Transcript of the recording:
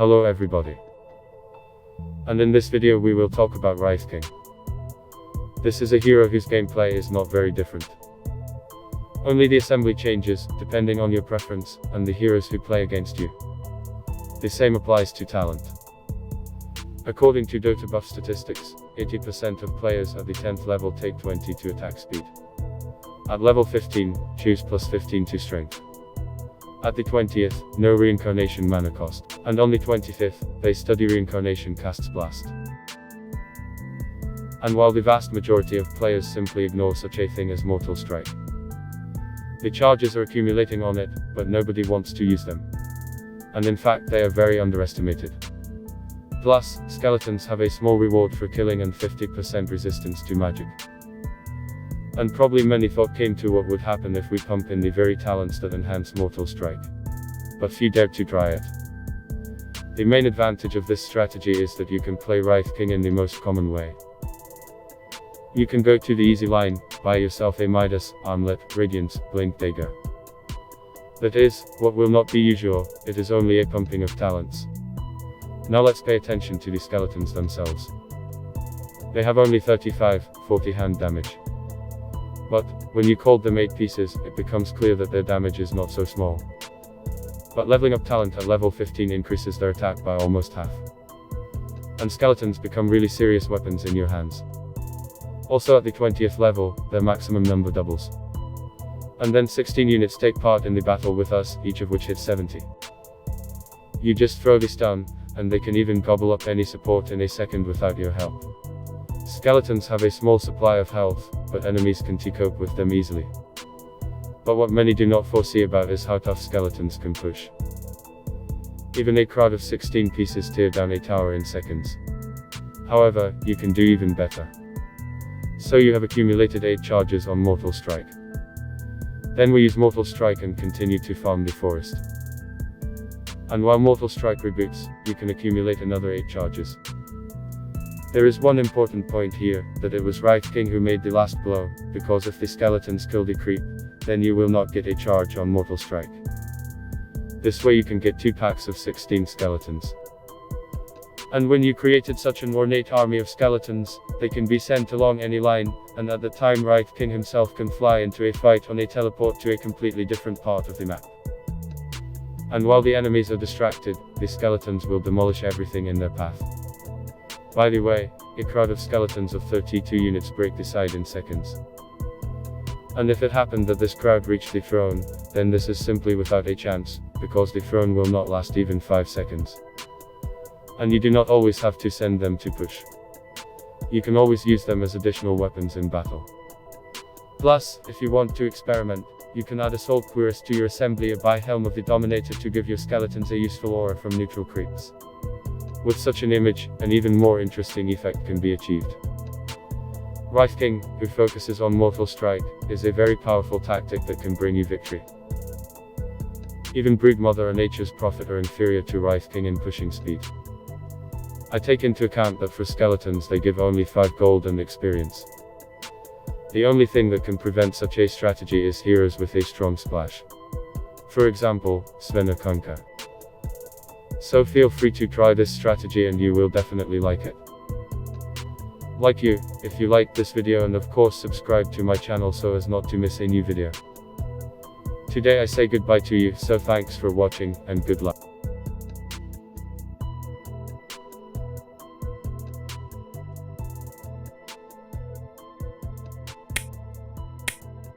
Hello everybody. And in this video we will talk about Wraith King. This is a hero whose gameplay is not very different. Only the assembly changes, depending on your preference, and the heroes who play against you. The same applies to talent. According to Dota buff statistics, 80% of players at the 10th level take 20 to attack speed. At level 15, choose plus 15 to strength. At the 20th, no reincarnation mana cost, and on the 25th, they study reincarnation casts blast. And while the vast majority of players simply ignore such a thing as mortal strike, the charges are accumulating on it, but nobody wants to use them. And in fact they are very underestimated. Plus, skeletons have a small reward for killing and 50% resistance to magic. And probably many thought came to what would happen if we pump in the very talents that enhance mortal strike. But few dared to try it. The main advantage of this strategy is that you can play Wraith King in the most common way. You can go to the easy line, buy yourself a Midas, Armlet, Radiance, Blink Dagger. That is, what will not be usual, it is only a pumping of talents. Now let's pay attention to the skeletons themselves. They have only 35-40 hand damage. But, when you called them 8 pieces, it becomes clear that their damage is not so small. But leveling up talent at level 15 increases their attack by almost half. And skeletons become really serious weapons in your hands. Also at the 20th level, their maximum number doubles. And then 16 units take part in the battle with us, each of which hits 70. You just throw the stun, and they can even gobble up any support in a second without your help. Skeletons have a small supply of health, but enemies can cope with them easily. But what many do not foresee about is how tough skeletons can push. Even a crowd of 16 pieces tear down a tower in seconds. However, you can do even better. So you have accumulated 8 charges on Mortal Strike. Then we use Mortal Strike and continue to farm the forest. And while Mortal Strike reboots, you can accumulate another 8 charges. There is one important point here, that it was Wraith King who made the last blow, because if the skeletons kill the creep, then you will not get a charge on Mortal Strike. This way you can get 2 packs of 16 skeletons. And when you created such an ornate army of skeletons, they can be sent along any line, and at the time Wraith King himself can fly into a fight on a teleport to a completely different part of the map. And while the enemies are distracted, the skeletons will demolish everything in their path. By the way, a crowd of skeletons of 32 units break the side in seconds. And if it happened that this crowd reached the throne, then this is simply without a chance, because the throne will not last even 5 seconds. And you do not always have to send them to push. You can always use them as additional weapons in battle. Plus, if you want to experiment, you can add Assault Cuirass to your assembly or buy Helm of the Dominator to give your skeletons a useful aura from neutral creeps. With such an image, an even more interesting effect can be achieved. Wraith King, who focuses on Mortal Strike, is a very powerful tactic that can bring you victory. Even Broodmother or Nature's Prophet are inferior to Wraith King in pushing speed. I take into account that for skeletons they give only 5 gold and experience. The only thing that can prevent such a strategy is heroes with a strong splash. For example, Sven or Kunkka. So feel free to try this strategy and you will definitely like it. Like you, if you liked this video, and of course subscribe to my channel so as not to miss a new video. Today I say goodbye to you, so thanks for watching, and good luck.